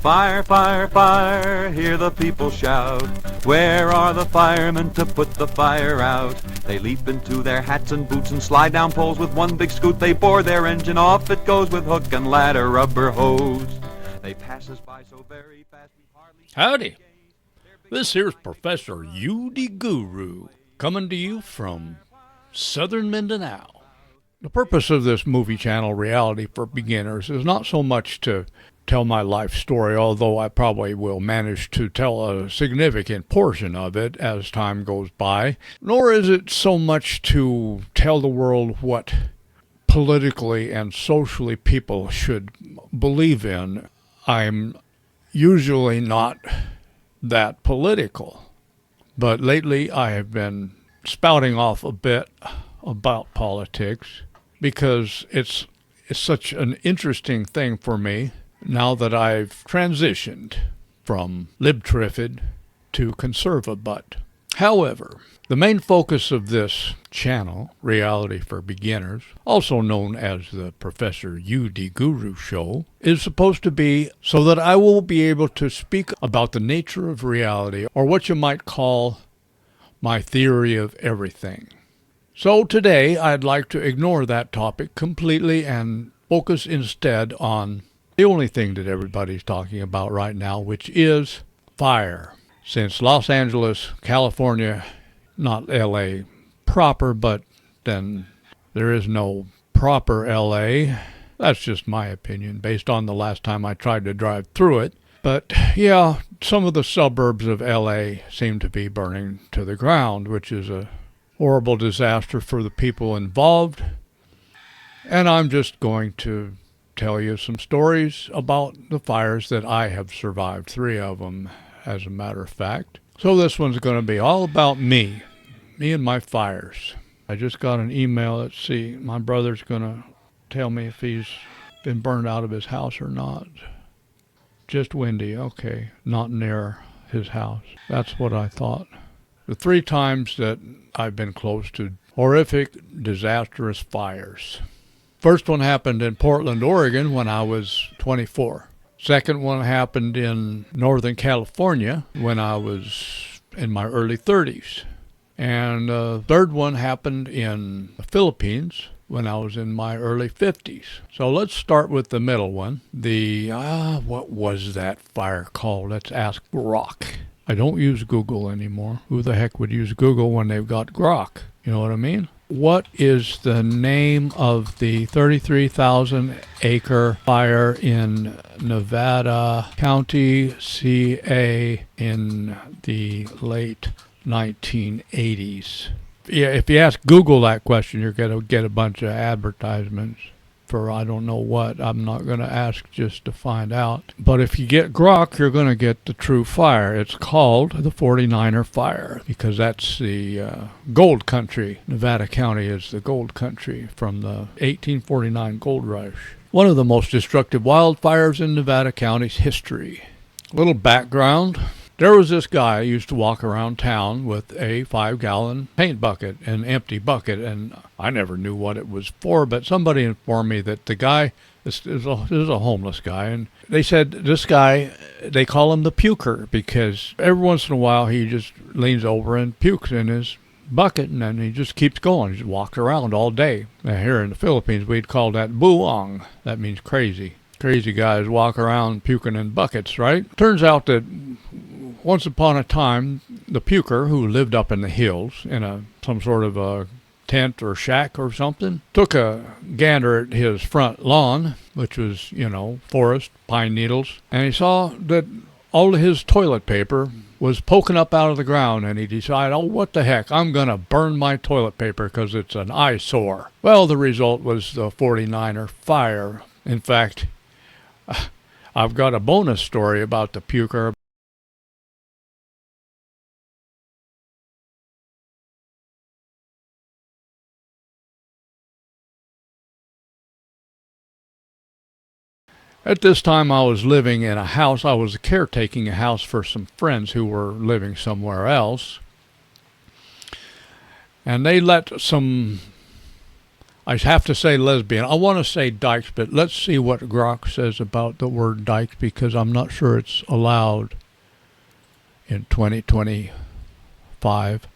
Fire, fire, fire, hear the people shout. Where are the firemen to put the fire out? They leap into their hats and boots and slide down poles with one big scoot. They bore their engine off, it goes with hook and ladder, rubber hose. They pass us by so very fast we hardly... Howdy. This here's Professor U.D. Guru coming to you from southern Mindanao. The purpose of this movie channel, Reality for Beginners, is not so much to tell my life story, although I probably will manage to tell a significant portion of it as time goes by, nor is it so much to tell the world what politically and socially people should believe in. I'm usually not that political, but lately I have been spouting off a bit about politics because it's such an interesting thing for me now that I've transitioned from libtrifid to conservabutt. However, the main focus of this channel, Reality for Beginners, also known as the Professor U.D. Guru Show, is supposed to be so that I will be able to speak about the nature of reality, or what you might call my theory of everything. So today I'd like to ignore that topic completely and focus instead on the only thing that everybody's talking about right now, which is fire. Since Los Angeles, California, not L.A. proper, but then there is no proper L.A. That's just my opinion, based on the last time I tried to drive through it. But yeah, some of the suburbs of L.A. seem to be burning to the ground, which is a horrible disaster for the people involved. And I'm just going to tell you some stories about the fires that I have survived, 3 of them, as a matter of fact. So this one's going to be all about me and my fires. I just got an email. Let's see, my brother's going to tell me if he's been burned out of his house or not. Just windy, okay, not near his house. That's what I thought. The 3 times that I've been close to horrific, disastrous fires. First one happened in Portland, Oregon when I was 24. Second one happened in Northern California when I was in my early 30s. And the third one happened in the Philippines when I was in my early 50s. So let's start with the middle one. What was that fire called? Let's ask Grok. I don't use Google anymore. Who the heck would use Google when they've got Grok? You know what I mean? What is the name of the 33,000-acre fire in Nevada County, CA, in the late 1980s? Yeah, if you ask Google that question, you're going to get a bunch of advertisements for I don't know what. I'm not going to ask just to find out. But if you get Grok, you're going to get the true fire. It's called the 49er fire because that's the gold country. Nevada County is the gold country from the 1849 gold rush. One of the most destructive wildfires in Nevada County's history. Little background. There was this guy who used to walk around town with a 5-gallon paint bucket, an empty bucket, and I never knew what it was for, but somebody informed me that the guy is a homeless guy, and they said this guy, they call him the puker because every once in a while he just leans over and pukes in his bucket, and then he just keeps going. He just walks around all day. Now, here in the Philippines, we'd call that buwang. That means crazy. Crazy guys walk around puking in buckets, right? Turns out that once upon a time, the puker, who lived up in the hills in some sort of a tent or shack or something, took a gander at his front lawn, which was, forest, pine needles, and he saw that all of his toilet paper was poking up out of the ground, and he decided, what the heck, I'm going to burn my toilet paper because it's an eyesore. Well, the result was the 49er fire. In fact, I've got a bonus story about the puker. At this time, I was living in a house. I was caretaking a house for some friends who were living somewhere else. And they let some I have to say lesbian. I want to say dykes, but let's see what Grok says about the word dykes, because I'm not sure it's allowed in 2025.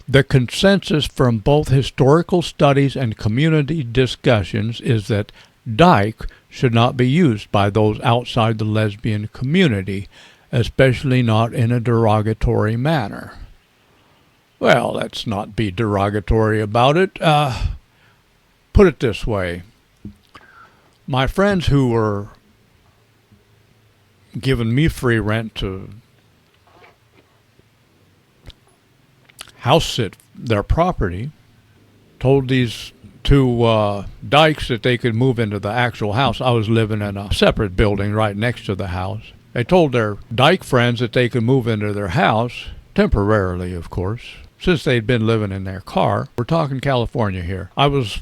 The consensus from both historical studies and community discussions is that dyke should not be used by those outside the lesbian community, especially not in a derogatory manner. Well, let's not be derogatory about it. Put it this way. My friends who were giving me free rent to house sit their property told these two dykes that they could move into the actual house. I was living in a separate building right next to the house. They told their dyke friends that they could move into their house, temporarily, of course, since they'd been living in their car. We're talking California here. I was,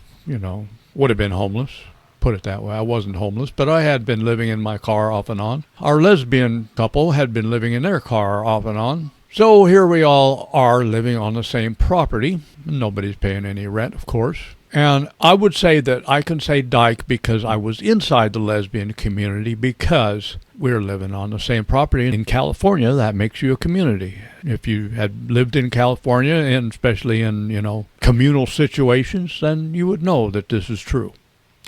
would have been homeless, put it that way. I wasn't homeless, but I had been living in my car off and on. Our lesbian couple had been living in their car off and on. So here we all are living on the same property. Nobody's paying any rent, of course. And I would say that I can say dyke because I was inside the lesbian community, because we're living on the same property. In California, that makes you a community. If you had lived in California, and especially in, communal situations, then you would know that this is true.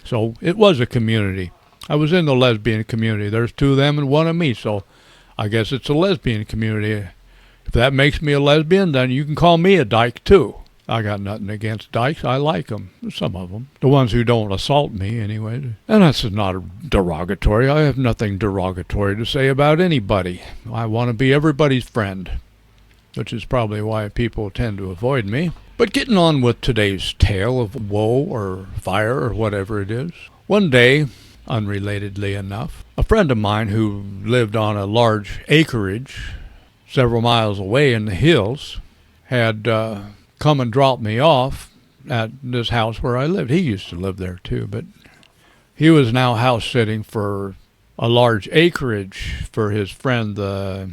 So it was a community. I was in the lesbian community. There's two of them and one of me, so I guess it's a lesbian community. If that makes me a lesbian, then you can call me a dyke too. I got nothing against dykes. I like them, some of them. The ones who don't assault me, anyway. And that's not derogatory. I have nothing derogatory to say about anybody. I want to be everybody's friend, which is probably why people tend to avoid me. But getting on with today's tale of woe or fire or whatever it is. One day, unrelatedly enough, a friend of mine who lived on a large acreage several miles away in the hills had come and dropped me off at this house where I lived. He used to live there too, but he was now house sitting for a large acreage for his friend, the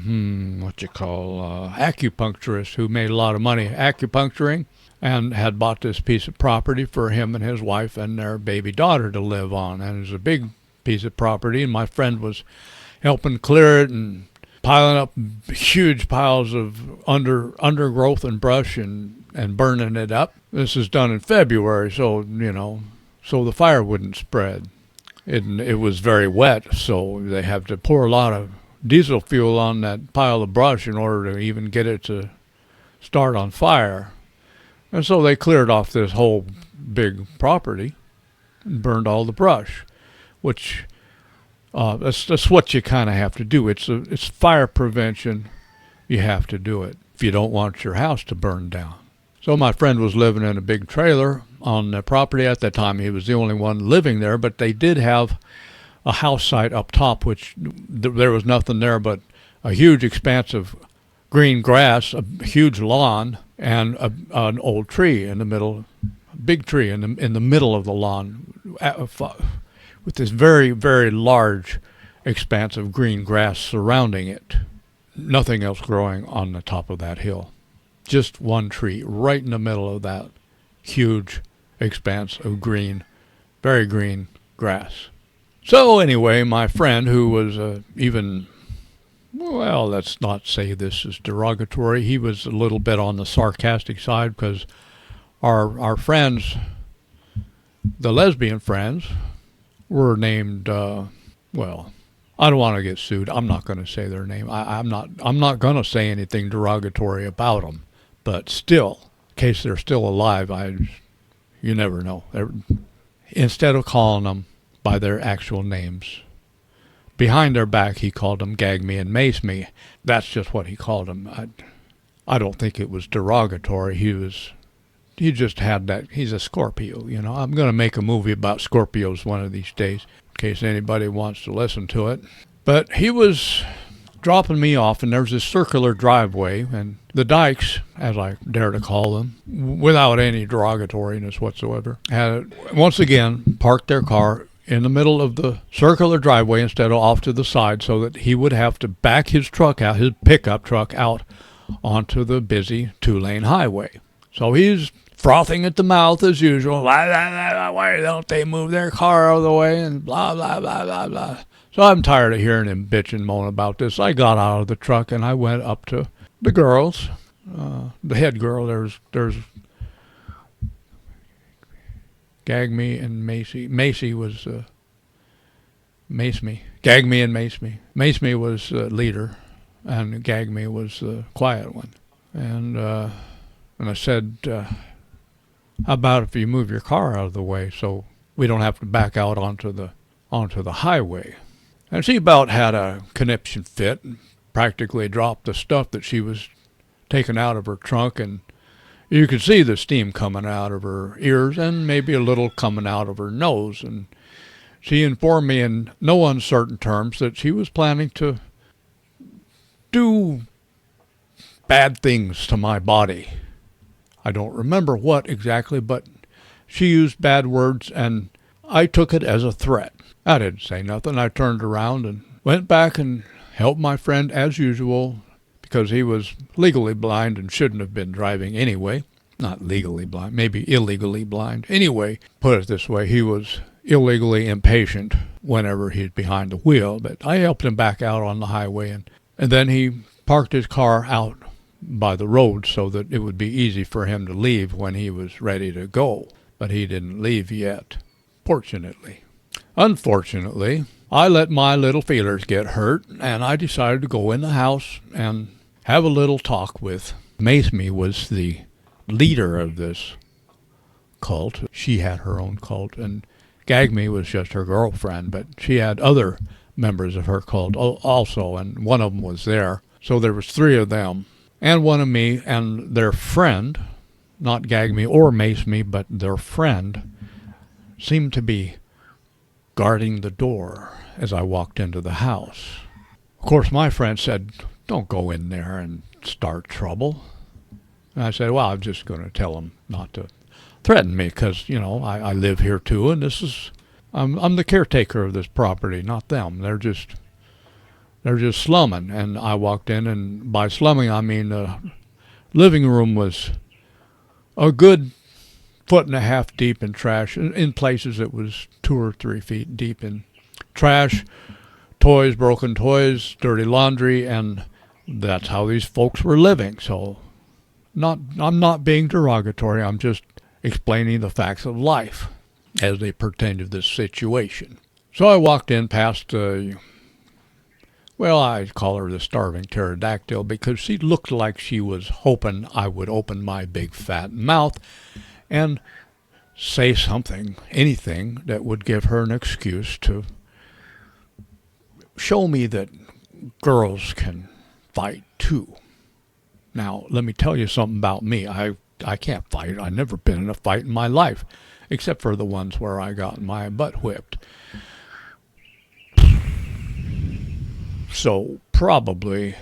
acupuncturist who made a lot of money acupuncturing, and had bought this piece of property for him and his wife and their baby daughter to live on. And it was a big piece of property, and my friend was helping clear it and piling up huge piles of undergrowth and brush and burning it up. This is done in February, so the fire wouldn't spread. It was very wet, so they have to pour a lot of diesel fuel on that pile of brush in order to even get it to start on fire. And so they cleared off this whole big property and burned all the brush, which that's what you kind of have to do. It's fire prevention. You have to do it if you don't want your house to burn down. So my friend was living in a big trailer on the property at that time. He was the only one living there, but they did have a house site up top, which there was nothing there but a huge expanse of green grass, a huge lawn, and an old tree in the middle, big tree in the middle of the lawn, with this very, very large expanse of green grass surrounding it. Nothing else growing on the top of that hill. Just one tree right in the middle of that huge expanse of green, very green grass. So anyway, my friend, who was let's not say this is derogatory, he was a little bit on the sarcastic side, because our friends, the lesbian friends, were named, I don't want to get sued. I'm not going to say their name. I'm not going to say anything derogatory about them. But still, in case they're still alive, you never know. Instead of calling them by their actual names, behind their back he called them gag me and mace me. That's just what he called them. I don't think it was derogatory. He just had that. He's a Scorpio, I'm going to make a movie about Scorpios one of these days, in case anybody wants to listen to it. But he was dropping me off, and there's this circular driveway, and the dykes, as I dare to call them, without any derogatoriness whatsoever, had once again parked their car in the middle of the circular driveway instead of off to the side, so that he would have to back his pickup truck out onto the busy 2-lane highway. So he's frothing at the mouth as usual. Why don't they move their car out of the way? And blah, blah, blah, blah, blah. So I'm tired of hearing him bitch and moan about this. I got out of the truck and I went up to the girls. The head girl, there's Gagme and Macy. Macy was Mace Me. Gagme and Mace Me. Mace Me was leader, and Gagme was the quiet one. And I said, how about if you move your car out of the way so we don't have to back out onto the highway? And she about had a conniption fit and practically dropped the stuff that she was taking out of her trunk, and you could see the steam coming out of her ears and maybe a little coming out of her nose. And she informed me in no uncertain terms that she was planning to do bad things to my body. I don't remember what exactly, but she used bad words, and I took it as a threat. I didn't say nothing. I turned around and went back and helped my friend as usual, because he was legally blind and shouldn't have been driving anyway. Not legally blind, maybe illegally blind. Anyway, put it this way, he was illegally impatient whenever he's behind the wheel. But I helped him back out on the highway, and then he parked his car out by the road so that it would be easy for him to leave when he was ready to go. But he didn't leave yet, fortunately. Unfortunately, I let my little feelers get hurt, and I decided to go in the house and have a little talk with Mace Me. Was the leader of this cult. She had her own cult, and Gagme was just her girlfriend, but she had other members of her cult also, and one of them was there. So there was three of them, and one of me, and their friend, not Gagme or Mace Me, but their friend, seemed to be guarding the door as I walked into the house. Of course, my friend said, "Don't go in there and start trouble." And I said, "Well, I'm just going to tell them not to threaten me, because, I live here too, and I'm the caretaker of this property, not them. They're just slumming." And I walked in, and by slumming, I mean the living room was a good 1.5 feet deep in trash. In places it was 2 or 3 feet deep in trash, toys, broken toys, dirty laundry, and that's how these folks were living. So I'm not being derogatory, I'm just explaining the facts of life as they pertain to this situation. So I walked in past, I call her the starving pterodactyl, because she looked like she was hoping I would open my big fat mouth and say something, anything that would give her an excuse to show me that girls can fight too. Now, let me tell you something about me. I can't fight. I've never been in a fight in my life, except for the ones where I got my butt whipped. So probably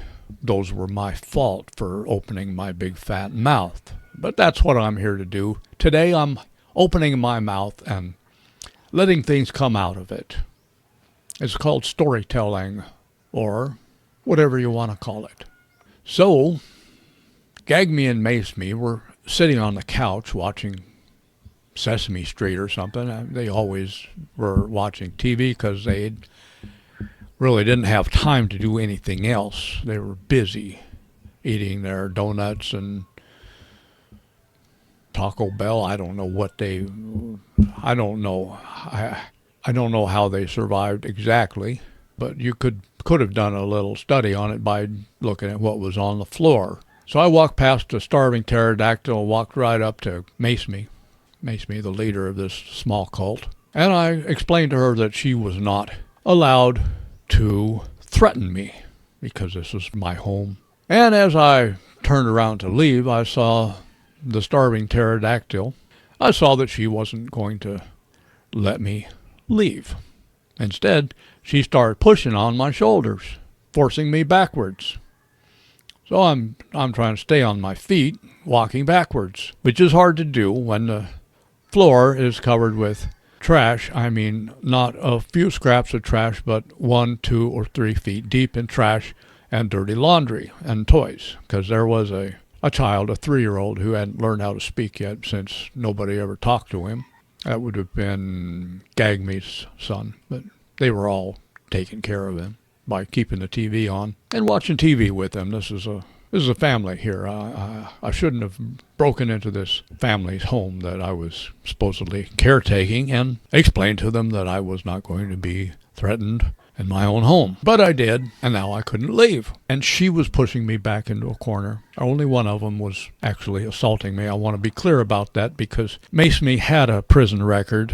those were my fault for opening my big fat mouth. But that's what I'm here to do. Today I'm opening my mouth and letting things come out of it. It's called storytelling, or whatever you want to call it. So, Gagme and Mace Me were sitting on the couch watching Sesame Street or something. They always were watching TV because they really didn't have time to do anything else. They were busy eating their donuts and Taco Bell. I don't know how they survived exactly, but you could have done a little study on it by looking at what was on the floor. So I walked past the starving pterodactyl, walked right up to Mace Me, the leader of this small cult, and I explained to her that she was not allowed to threaten me because this is my home. And as I turned around to leave, I saw the starving pterodactyl. I saw that she wasn't going to let me leave. Instead, she started pushing on my shoulders, forcing me backwards. So I'm trying to stay on my feet, walking backwards, which is hard to do when the floor is covered with trash. I mean, not a few scraps of trash, but 1, 2, or 3 feet deep in trash and dirty laundry and toys, because there was a a child, a 3-year-old who hadn't learned how to speak yet since nobody ever talked to him. That would have been Gagme's son, but they were all taking care of him by keeping the TV on and watching TV with them. This is a family here. I shouldn't have broken into this family's home that I was supposedly caretaking and explained to them that I was not going to be threatened in my own home. But I did, and now I couldn't leave. And she was pushing me back into a corner. Only one of them was actually assaulting me. I want to be clear about that because Maceme had a prison record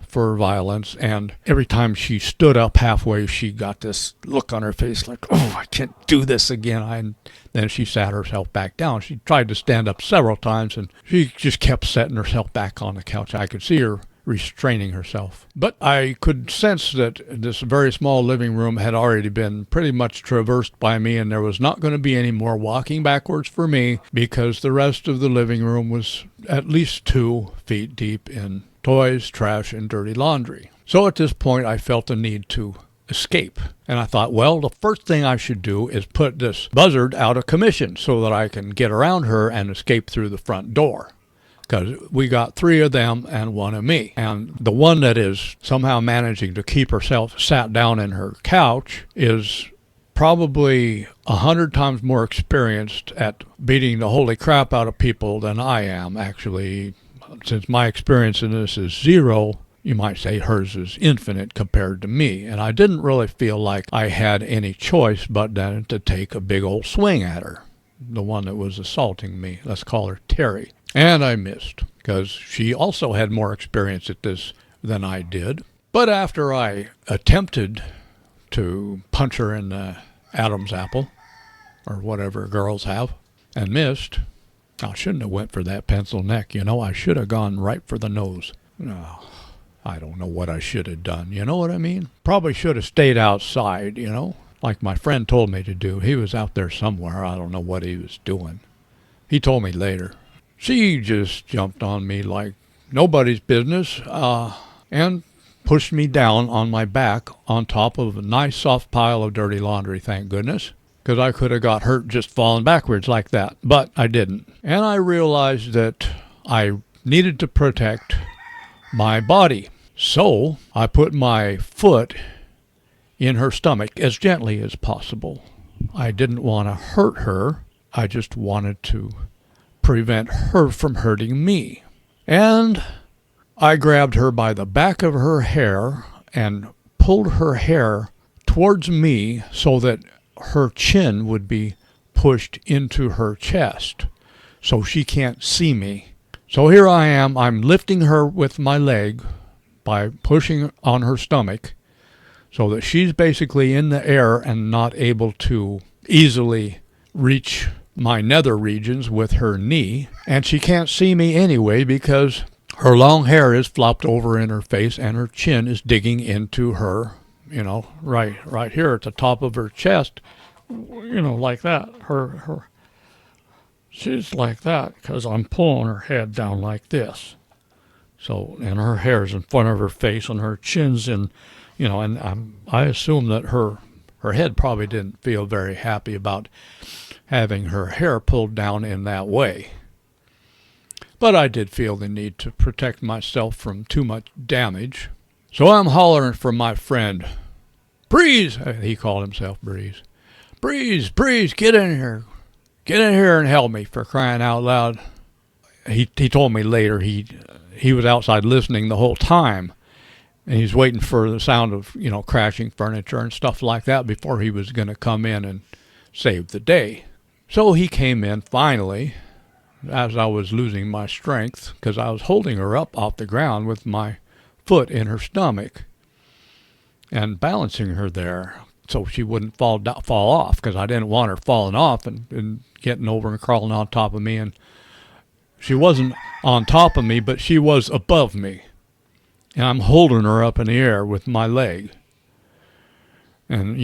for violence, and every time she stood up halfway, she got this look on her face like, oh, I can't do this again. And then she sat herself back down. She tried to stand up several times, and she just kept setting herself back on the couch. I could see her restraining herself. But I could sense that this very small living room had already been pretty much traversed by me, and there was not going to be any more walking backwards for me because the rest of the living room was at least 2 feet deep in toys, trash, and dirty laundry. So at this point, I felt the need to escape. And I thought, well, the first thing I should do is put this buzzard out of commission so that I can get around her and escape through the front door. Because we got 3 of them and 1 of me. And the one that is somehow managing to keep herself sat down in her couch is probably 100 times more experienced at beating the holy crap out of people than I am. Actually, since my experience in this is 0, you might say hers is infinite compared to me. And I didn't really feel like I had any choice but then to take a big old swing at her. The one that was assaulting me. Let's call her Terry. And I missed, because she also had more experience at this than I did. But after I attempted to punch her in the Adam's apple, or whatever girls have, and missed, I shouldn't have went for that pencil neck, I should have gone right for the nose. No, I don't know what I should have done, you know what I mean? Probably should have stayed outside, like my friend told me to do. He was out there somewhere, I don't know what he was doing. He told me later. She just jumped on me like nobody's business and pushed me down on my back on top of a nice soft pile of dirty laundry, thank goodness, because I could have got hurt just falling backwards like that, but I didn't. And I realized that I needed to protect my body. So I put my foot in her stomach as gently as possible. I didn't want to hurt her. I just wanted to prevent her from hurting me. And I grabbed her by the back of her hair and pulled her hair towards me so that her chin would be pushed into her chest so she can't see me. So here I am, I'm lifting her with my leg by pushing on her stomach so that she's basically in the air and not able to easily reach my nether regions with her knee, and she can't see me anyway because her long hair is flopped over in her face and her chin is digging into her, right here at the top of her chest, like that. She's like that because I'm pulling her head down like this. So, and her hair's in front of her face and her chin's in, and I assume that her head probably didn't feel very happy about having her hair pulled down in that way. But I did feel the need to protect myself from too much damage. So I'm hollering for my friend, Breeze, he called himself Breeze. Breeze, get in here. Get in here and help me, for crying out loud. He told me later he was outside listening the whole time. And he's waiting for the sound of, crashing furniture and stuff like that before he was going to come in and save the day. So he came in finally, as I was losing my strength, because I was holding her up off the ground with my foot in her stomach and balancing her there so she wouldn't fall off, because I didn't want her falling off and getting over and crawling on top of me. And she wasn't on top of me, but she was above me. And I'm holding her up in the air with my leg. And,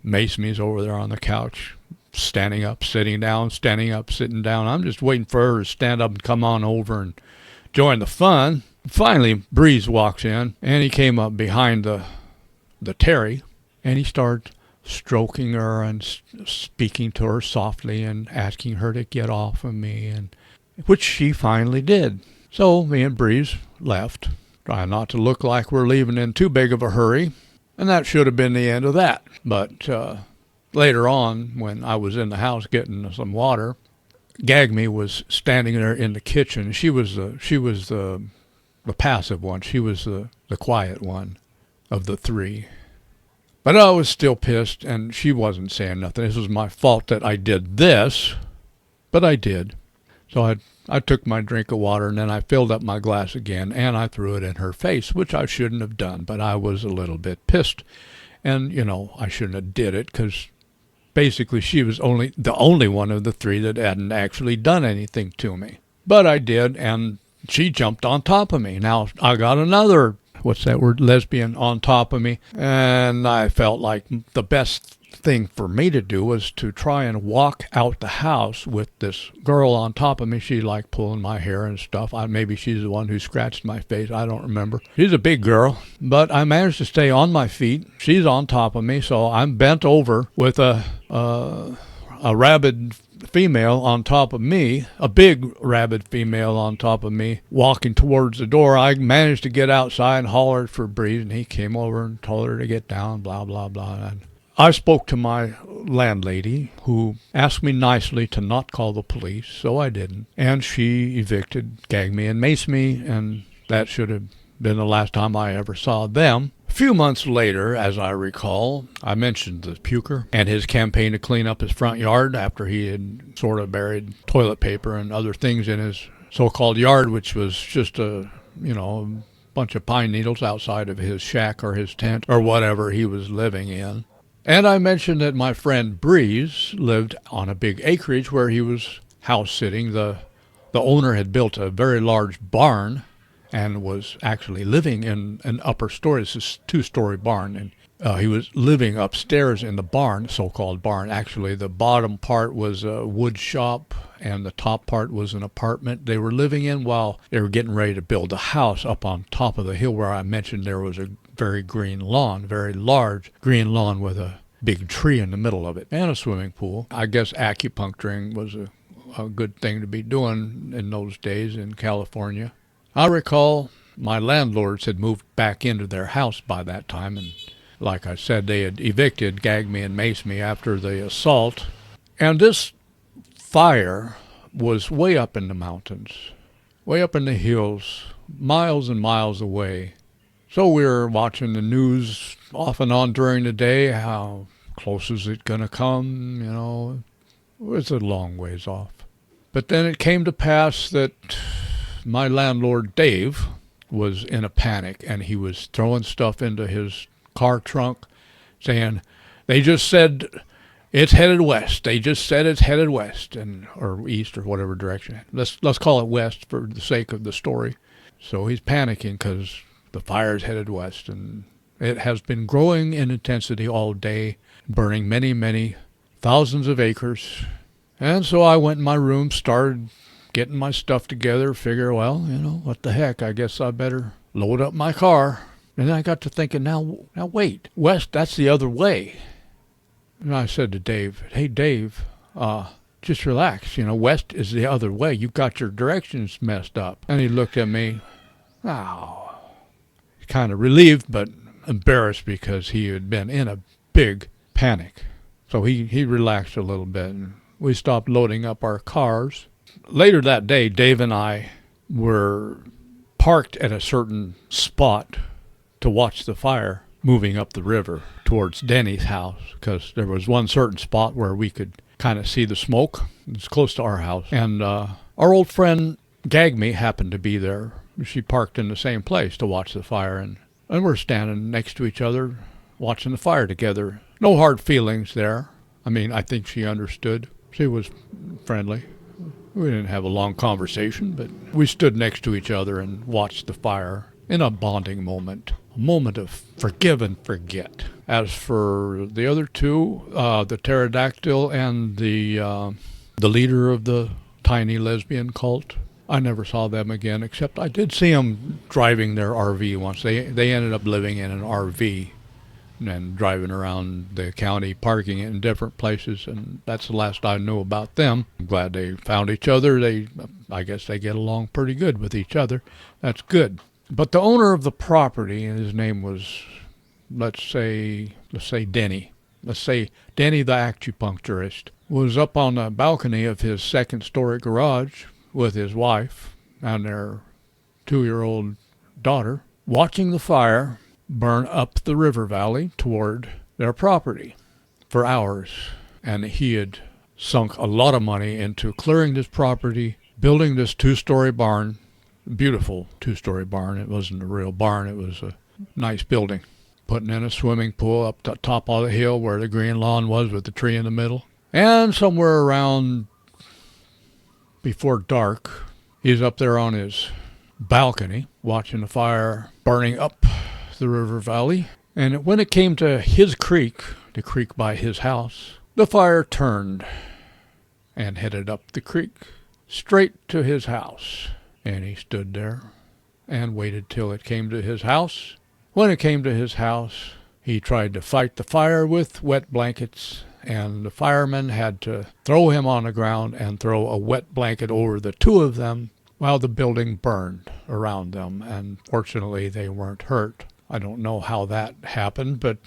Maceme's over there on the couch, standing up, sitting down, standing up, sitting down. I'm just waiting for her to stand up and come on over and join the fun. Finally, Breeze walks in, and he came up behind the Terry, and he started stroking her and speaking to her softly and asking her to get off of me, and which she finally did. So me and Breeze left, trying not to look like we're leaving in too big of a hurry, and that should have been the end of that. But later on, when I was in the house getting some water, Gagme was standing there in the kitchen. She was the passive one. She was the quiet one of the three. But I was still pissed, and she wasn't saying nothing. This was my fault that I did this, but I did. So I took my drink of water, and then I filled up my glass again, and I threw it in her face, which I shouldn't have done, but I was a little bit pissed. And, I shouldn't have did it, because basically she was the only one of the three that hadn't actually done anything to me. But I did, and she jumped on top of me. Now I got another, lesbian on top of me, and I felt like the best thing for me to do was to try and walk out the house with this girl on top of me. She liked pulling my hair and stuff. Maybe she's the one who scratched my face. I don't remember. She's a big girl, but I managed to stay on my feet. She's on top of me, so I'm bent over with a rabid female on top of me, a big rabid female on top of me, walking towards the door. I managed to get outside and hollered for Breeze, and he came over and told her to get down, blah, blah, blah. And I spoke to my landlady, who asked me nicely to not call the police, so I didn't. And she evicted, gagged me, and maced me, and that should have been the last time I ever saw them. A few months later, as I recall, I mentioned the puker and his campaign to clean up his front yard after he had sort of buried toilet paper and other things in his so-called yard, which was just a bunch of pine needles outside of his shack or his tent or whatever he was living in. And I mentioned that my friend Breeze lived on a big acreage where he was house sitting. The owner had built a very large barn and was actually living in an upper story. This is a 2-story barn, and he was living upstairs in the barn, so-called barn. Actually, the bottom part was a wood shop, and the top part was an apartment they were living in while they were getting ready to build a house up on top of the hill where I mentioned there was a very green lawn, very large green lawn with a big tree in the middle of it, and a swimming pool. I guess acupuncturing was a good thing to be doing in those days in California. I recall my landlords had moved back into their house by that time, and like I said, they had evicted, gagged me, and maced me after the assault. And this fire was way up in the mountains, way up in the hills, miles and miles away. So we were watching the news off and on during the day. How close is it going to come? It's a long ways off. But then it came to pass that my landlord, Dave, was in a panic, and he was throwing stuff into his car trunk, saying, they just said it's headed west. They just said it's headed west, or east, or whatever direction. Let's call it west for the sake of the story. So he's panicking because the fire's headed west, and it has been growing in intensity all day, burning many, many thousands of acres. And so I went in my room, started getting my stuff together, figure, well, what the heck, I guess I better load up my car. And then I got to thinking, now wait, west, that's the other way. And I said to Dave, hey, Dave, just relax, west is the other way. You've got your directions messed up. And he looked at me, kind of relieved, but embarrassed because he had been in a big panic. So he relaxed a little bit, and we stopped loading up our cars. Later that day, Dave and I were parked at a certain spot to watch the fire moving up the river towards Denny's house, because there was one certain spot where we could kind of see the smoke. It's close to our house. And our old friend Gagme happened to be there. She parked in the same place to watch the fire, and we're standing next to each other watching the fire together. No hard feelings there. I think she understood. She was friendly. We didn't have a long conversation, but we stood next to each other and watched the fire in a bonding moment, a moment of forgive and forget. As for the other two, the pterodactyl and the leader of the tiny lesbian cult, I never saw them again, except I did see them driving their RV once. They ended up living in an RV and driving around the county, parking it in different places, and that's the last I knew about them. I'm glad they found each other. I guess they get along pretty good with each other. That's good. But the owner of the property, and his name was, let's say Denny. Let's say Denny the acupuncturist was up on the balcony of his second-story garage with his wife and their 2-year-old daughter, watching the fire burn up the river valley toward their property for hours. And he had sunk a lot of money into clearing this property, building this 2-story barn, beautiful 2-story barn. It wasn't a real barn, it was a nice building. Putting in a swimming pool up the top of the hill where the green lawn was with the tree in the middle. And somewhere around before dark, he's up there on his balcony watching the fire burning up the river valley. And when it came to his creek, the creek by his house, the fire turned and headed up the creek straight to his house. And he stood there and waited till it came to his house. When it came to his house, he tried to fight the fire with wet blankets, and the firemen had to throw him on the ground and throw a wet blanket over the two of them while the building burned around them, and fortunately they weren't hurt. I don't know how that happened, but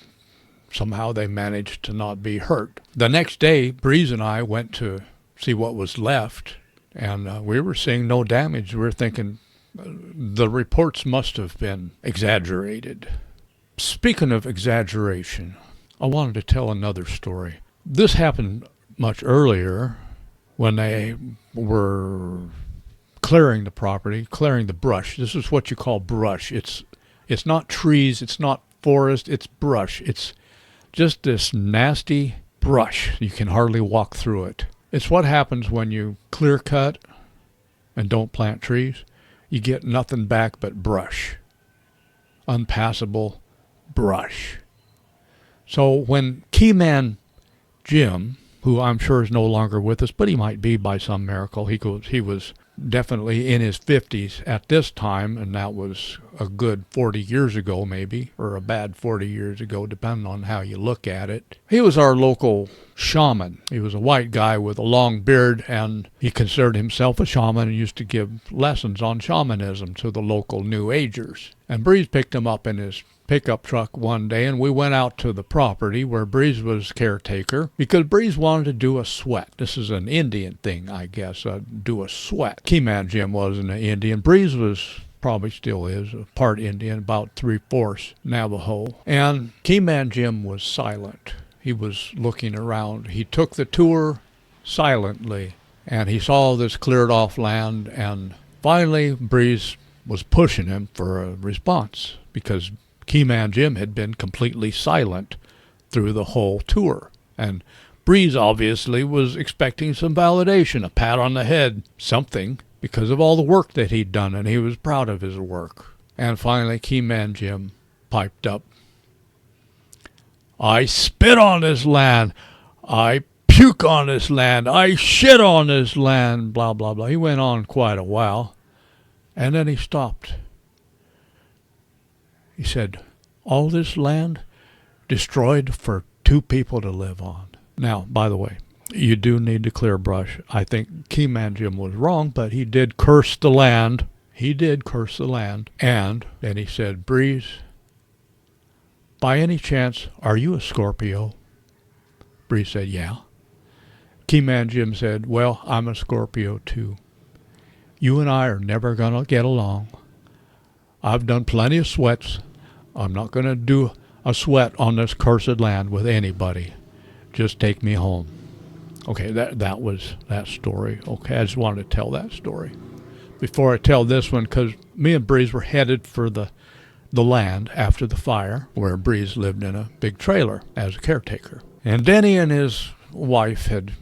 somehow they managed to not be hurt. The next day, Breeze and I went to see what was left, and we were seeing no damage. We were thinking the reports must have been exaggerated. Speaking of exaggeration, I wanted to tell another story. This happened much earlier when they were clearing the property, clearing the brush. This is what you call brush. It's not trees, it's not forest, it's brush. It's just this nasty brush. You can hardly walk through it. It's what happens when you clear cut and don't plant trees. You get nothing back but brush. Unpassable brush. So when Keyman Jim, who I'm sure is no longer with us, but he might be by some miracle, he was definitely in his 50s at this time, and that was a good 40 years ago maybe, or a bad 40 years ago, depending on how you look at it. He was our local shaman. He was a white guy with a long beard, and he considered himself a shaman and used to give lessons on shamanism to the local New Agers. And Breeze picked him up in his pickup truck one day, and we went out to the property where Breeze was caretaker because Breeze wanted to do a sweat. This is an Indian thing, I guess, do a sweat. Keyman Jim wasn't an Indian. Breeze was, probably still is, a part Indian, about 3/4 Navajo. And Keyman Jim was silent. He was looking around. He took the tour silently, and he saw this cleared off land, and finally Breeze was pushing him for a response because Keyman Jim had been completely silent through the whole tour. And Breeze obviously was expecting some validation, a pat on the head, something, because of all the work that he'd done, and he was proud of his work. And finally Keyman Jim piped up, "I spit on this land. I puke on this land. I shit on this land," blah, blah, blah. He went on quite a while, and then he stopped. He said, "All this land destroyed for 2 people to live on." Now, by the way, you do need to clear brush. I think Keyman Jim was wrong, but he did curse the land. He did curse the land. And then he said, "Breeze, by any chance, are you a Scorpio?" Breeze said, "Yeah." Keyman Jim said, "Well, I'm a Scorpio too. You and I are never going to get along. I've done plenty of sweats. I'm not going to do a sweat on this cursed land with anybody. Just take me home." Okay, that was that story. Okay, I just wanted to tell that story before I tell this one, because me and Breeze were headed for the land after the fire, where Breeze lived in a big trailer as a caretaker. And Denny and his wife had,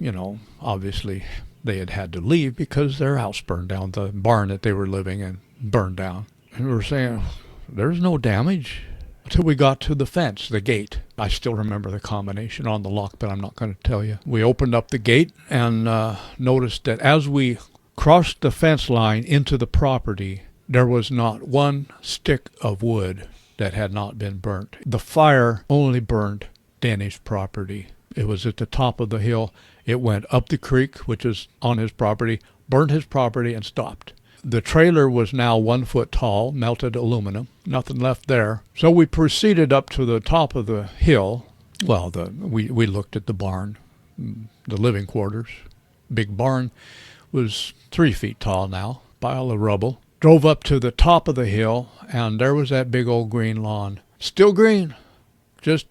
obviously they had to leave because their house burned down. The barn that they were living in burned down. And we were saying, there's no damage until we got to the fence, the gate. I still remember the combination on the lock, but I'm not going to tell you. We opened up the gate and noticed that as we crossed the fence line into the property, there was not one stick of wood that had not been burnt. The fire only burned Denny's property. It was at the top of the hill. It went up the creek, which is on his property, burned his property, and stopped. The trailer was now 1 foot tall, melted aluminum, nothing left there. So we proceeded up to the top of the hill. Well, we looked at the barn, the living quarters. Big barn was 3 feet tall now, pile of rubble. Drove up to the top of the hill, and there was that big old green lawn. Still green, just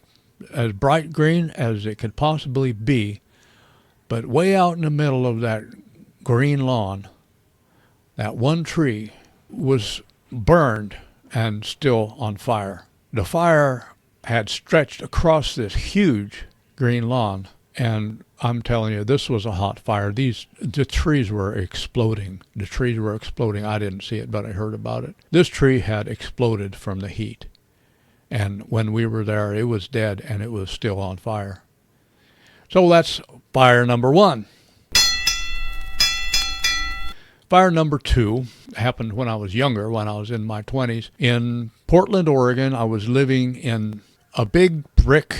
as bright green as it could possibly be. But way out in the middle of that green lawn, that one tree was burned and still on fire. The fire had stretched across this huge green lawn, and I'm telling you, this was a hot fire. The trees were exploding. The trees were exploding. I didn't see it, but I heard about it. This tree had exploded from the heat. And when we were there, it was dead, and it was still on fire. So that's fire number 1. Fire number 2 happened when I was younger, when I was in my 20s. In Portland, Oregon, I was living in a big brick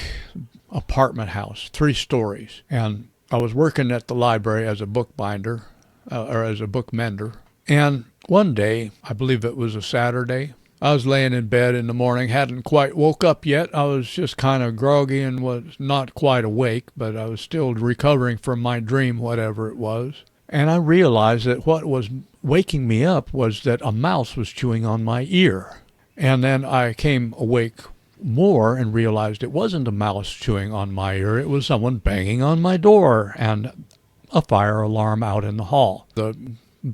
apartment house, 3 stories. And I was working at the library as a bookbinder, or as a book mender. And one day, I believe it was a Saturday, I was laying in bed in the morning, hadn't quite woke up yet. I was just kind of groggy and was not quite awake, but I was still recovering from my dream, whatever it was. And I realized that what was waking me up was that a mouse was chewing on my ear. And then I came awake more and realized it wasn't a mouse chewing on my ear. It was someone banging on my door and a fire alarm out in the hall. The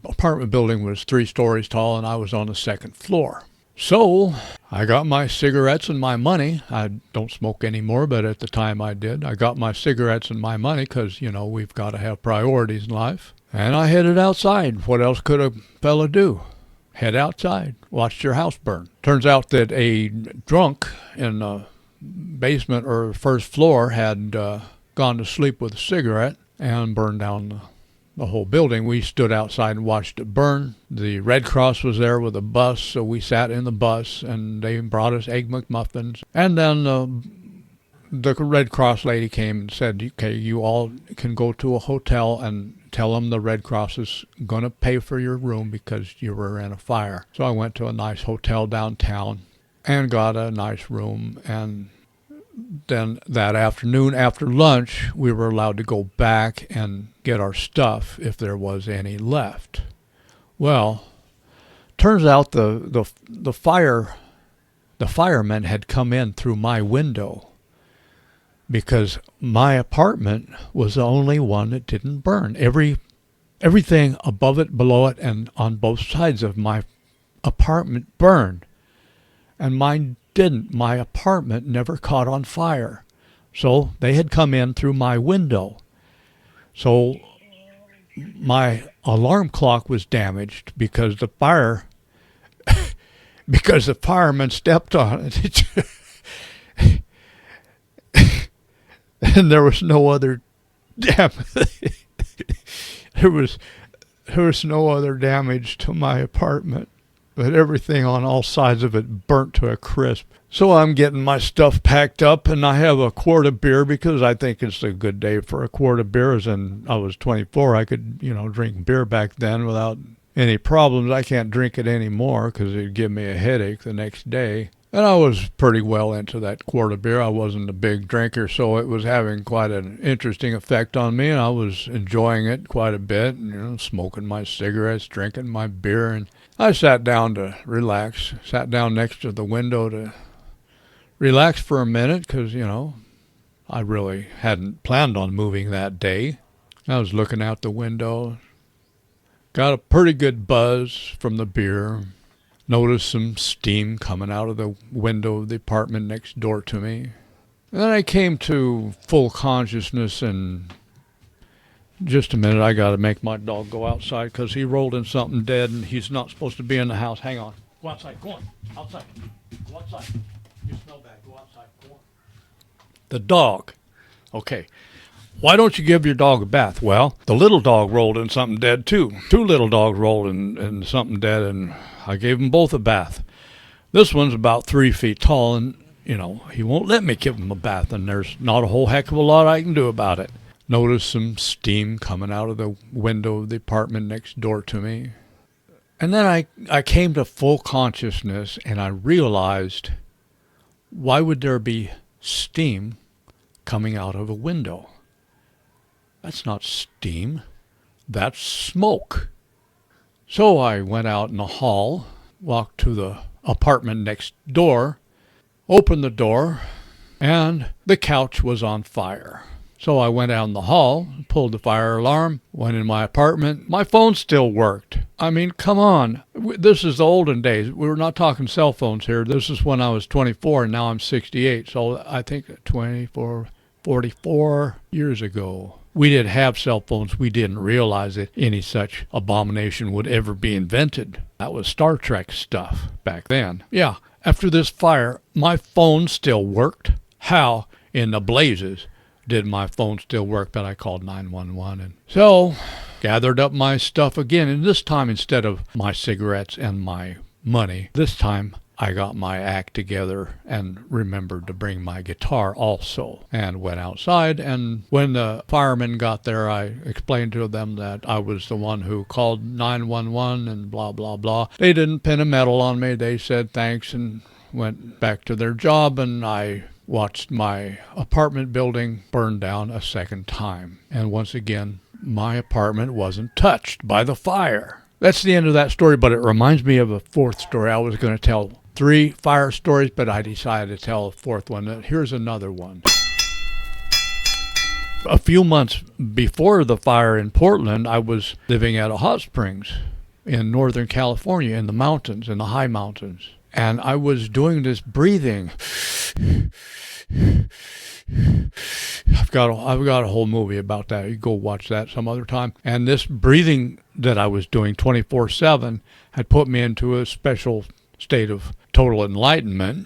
apartment building was 3 stories tall, and I was on the 2nd floor. So I got my cigarettes and my money. I don't smoke anymore, but at the time I did. I got my cigarettes and my money because, we've got to have priorities in life. And I headed outside. What else could a fella do? Head outside, watched your house burn. Turns out that a drunk in the basement or 1st floor had gone to sleep with a cigarette and burned down the whole building. We stood outside and watched it burn. The Red Cross was there with a bus, so we sat in the bus, and they brought us Egg McMuffins. And then the Red Cross lady came and said, okay, you all can go to a hotel and tell them the Red Cross is going to pay for your room because you were in a fire. So I went to a nice hotel downtown and got a nice room. And then that afternoon after lunch, we were allowed to go back and get our stuff if there was any left. Well, turns out the firemen had come in through my window because my apartment was the only one that didn't burn. Everything above it, below it, and on both sides of my apartment burned. And mine didn't. My apartment never caught on fire. So they had come in through my window. So my alarm clock was damaged because the fireman stepped on it. And there was no other damage. There was no other damage to my apartment, but everything on all sides of it burnt to a crisp. So I'm getting my stuff packed up, and I have a quart of beer because I think it's a good day for a quart of beer. As in, I was 24, I could, drink beer back then without any problems. I can't drink it anymore because it'd give me a headache the next day. And I was pretty well into that quart of beer. I wasn't a big drinker, so it was having quite an interesting effect on me, and I was enjoying it quite a bit, smoking my cigarettes, drinking my beer, and I sat down to relax, sat down next to the window to relax for a minute because, I really hadn't planned on moving that day. I was looking out the window, got a pretty good buzz from the beer. Noticed some steam coming out of the window of the apartment next door to me. And then I came to full consciousness, and just a minute, I got to make my dog go outside because he rolled in something dead and he's not supposed to be in the house. Hang on. Go outside. Go on. Outside. Go outside. You smell bad. Go outside. Go on. The dog. Okay. Why don't you give your dog a bath? Well, the little dog rolled in something dead too. 2 little dogs rolled in something dead, and I gave them both a bath. This one's about 3 feet tall, and, he won't let me give him a bath, and there's not a whole heck of a lot I can do about it. Noticed some steam coming out of the window of the apartment next door to me. And then I came to full consciousness, and I realized, why would there be steam coming out of a window? That's not steam. That's smoke. So I went out in the hall, walked to the apartment next door, opened the door, and the couch was on fire. So I went out in the hall, pulled the fire alarm, went in my apartment. My phone still worked. I mean, come on. This is the olden days. We're not talking cell phones here. This is when I was 24 and now I'm 68. So I think 44 years ago. We didn't have cell phones. We didn't realize that any such abomination would ever be invented. That was Star Trek stuff back then. Yeah, after this fire, my phone still worked. How in the blazes did my phone still work? But I called 911 and so gathered up my stuff again. And this time, instead of my cigarettes and my money, this time I got my act together and remembered to bring my guitar also, and went outside. And when the firemen got there, I explained to them that I was the one who called 911 and blah, blah, blah. They didn't pin a medal on me. They said thanks and went back to their job, and I watched my apartment building burn down a second time. And once again, my apartment wasn't touched by the fire. That's the end of that story, but it reminds me of a fourth story. I was going to tell 3 fire stories, but I decided to tell a fourth one. Here's another one. A few months before the fire in Portland, I was living at a hot springs in Northern California, in the mountains, in the high mountains. And I was doing this breathing. I've got a whole movie about that. You go watch that some other time. And this breathing that I was doing 24/7 had put me into a special state of total enlightenment.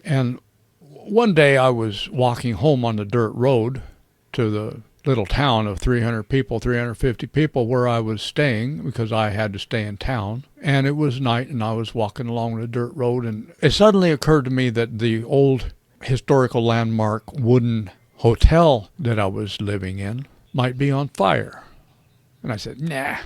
And one day I was walking home on the dirt road to the little town of 300 people, 350 people where I was staying because I had to stay in town. And it was night and I was walking along the dirt road, and it suddenly occurred to me that the old historical landmark wooden hotel that I was living in might be on fire. And I said, nah.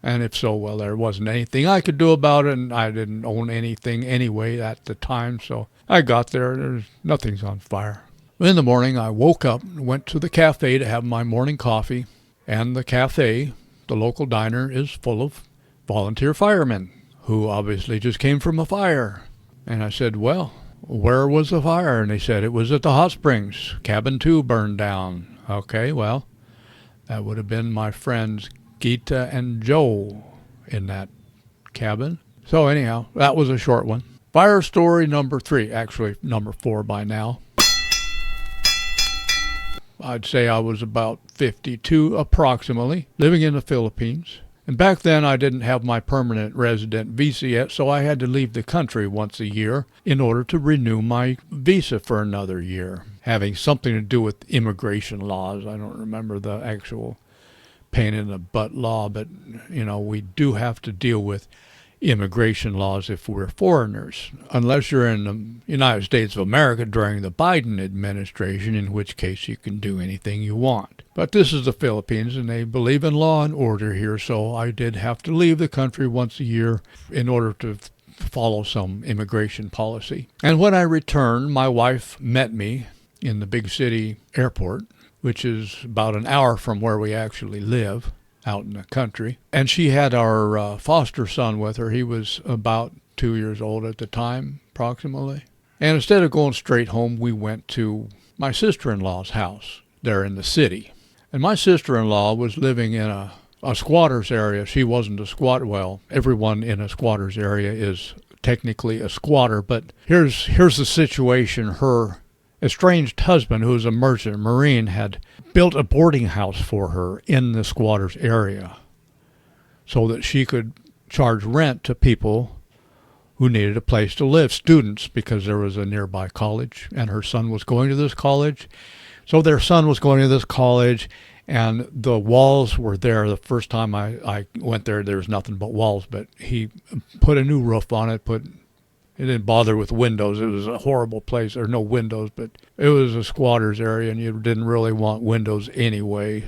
And if so, well, there wasn't anything I could do about it, and I didn't own anything anyway at the time. So I got there, nothing's on fire. In the morning, I woke up and went to the cafe to have my morning coffee. And the cafe, the local diner, is full of volunteer firemen who obviously just came from a fire. And I said, well, where was the fire? And they said it was at the hot springs. Cabin 2 burned down. Okay, well, that would have been my friends Gita and Joe in that cabin. So anyhow, that was a short one. Fire story number 3, actually number 4 by now. I'd say I was about 52 approximately, living in the Philippines. And back then I didn't have my permanent resident visa yet, so I had to leave the country once a year in order to renew my visa for another year, having something to do with immigration laws. I don't remember the actual pain in the butt law, but we do have to deal with immigration laws if we're foreigners, unless you're in the United States of America during the Biden administration, in which case you can do anything you want. But this is the Philippines, and they believe in law and order here, so I did have to leave the country once a year in order to follow some immigration policy. And when I returned, my wife met me in the big city airport, which is about an hour from where we actually live, out in the country. And she had our foster son with her. He was about 2 years old at the time, approximately. And instead of going straight home, we went to my sister-in-law's house there in the city. And my sister-in-law was living in a squatter's area. She wasn't a squatter. Well, everyone in a squatter's area is technically a squatter. But here's the situation. Her estranged husband, who was a merchant marine, had built a boarding house for her in the squatter's area so that she could charge rent to people who needed a place to live, students, because there was a nearby college, and her son was going to this college. So their son was going to this college, And the walls were there. The first time I went there was nothing but walls, but he put a new roof on it. It didn't bother with windows. It was a horrible place. There were no windows, but it was a squatter's area, and you didn't really want windows anyway,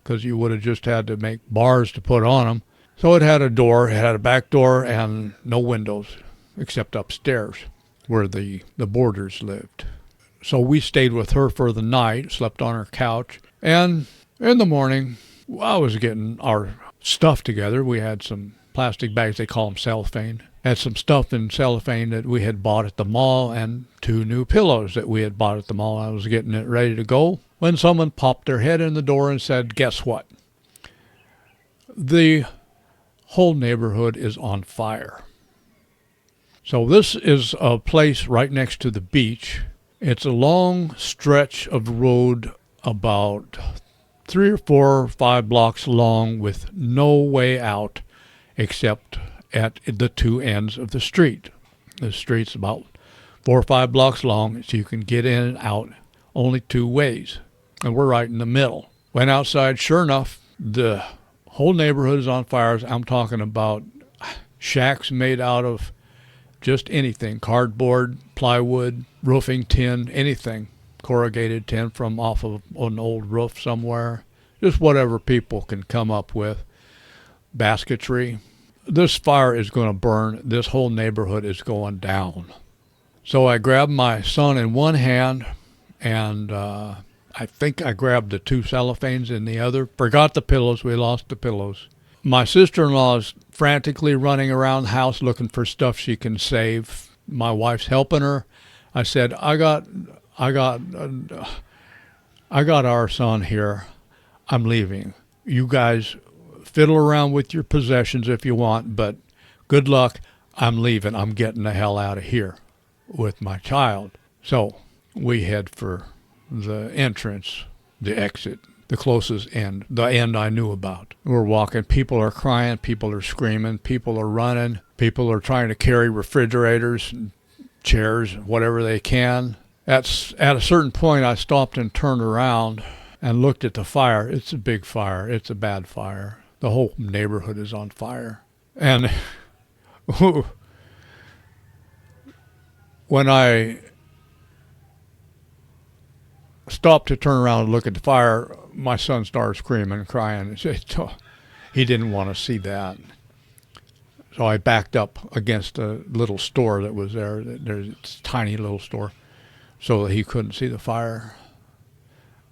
because you would have just had to make bars to put on them. So it had a door, it had a back door, and no windows, except upstairs, where the boarders lived. So we stayed with her for the night, slept on her couch, and in the morning, I was getting our stuff together. We had some plastic bags, they call them cellophane. Had some stuff in cellophane that we had bought at the mall and 2 new pillows that we had bought at the mall. I was getting it ready to go when someone popped their head in the door and said, "Guess what? The whole neighborhood is on fire." So this is a place right next to the beach. It's a long stretch of road, about 3 or 4 or 5 blocks long, with no way out except at the 2 ends of the street. The street's about 4 or 5 blocks long, so you can get in and out only 2 ways. And we're right in the middle. Went outside, sure enough, the whole neighborhood is on fire. I'm talking about shacks made out of just anything, cardboard, plywood, roofing tin, anything, corrugated tin from off of an old roof somewhere, just whatever people can come up with, basketry. This fire is going to burn. This whole neighborhood is going down. So I grabbed my son in one hand, and I think I grabbed the 2 cellophanes in the other. Forgot the pillows. We lost the pillows. My sister-in-law is frantically running around the house looking for stuff she can save. My wife's helping her. I said, I got our son here. I'm leaving. You guys fiddle around with your possessions if you want, but good luck. I'm leaving. I'm getting the hell out of here with my child. So we head for the entrance, the exit, the closest end, the end I knew about. We're walking. People are crying. People are screaming. People are running. People are trying to carry refrigerators and chairs, whatever they can. At a certain point, I stopped and turned around and looked at the fire. It's a big fire. It's a bad fire. The whole neighborhood is on fire. And when I stopped to turn around and look at the fire, my son started screaming and crying. He didn't want to see that. So I backed up against a little store that was there. There's a tiny little store, so that he couldn't see the fire.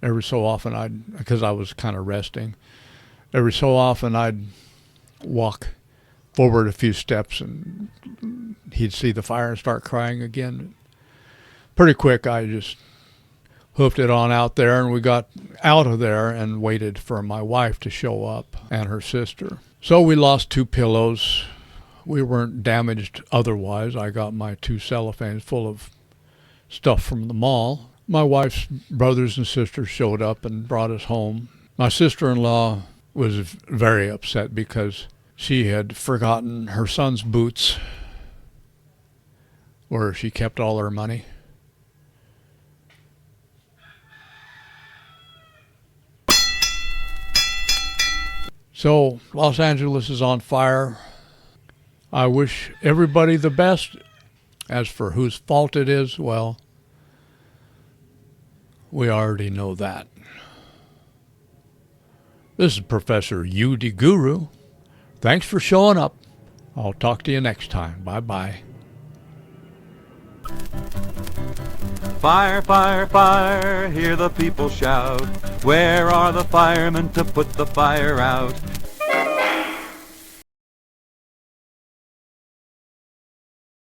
Every so often because I was kind of resting, every so often I'd walk forward a few steps and he'd see the fire and start crying again. Pretty quick, I just hoofed it on out there, and we got out of there and waited for my wife to show up and her sister. So we lost 2 pillows. We weren't damaged otherwise. I got my 2 cellophanes full of stuff from the mall. My wife's brothers and sisters showed up and brought us home. My sister-in-law was very upset because she had forgotten her son's boots, where she kept all her money. So Los Angeles is on fire. I wish everybody the best. As for whose fault it is, well, we already know that. This is Professor U.D. Guru. Thanks for showing up. I'll talk to you next time. Bye-bye. Fire, fire, fire, hear the people shout. Where are the firemen to put the fire out?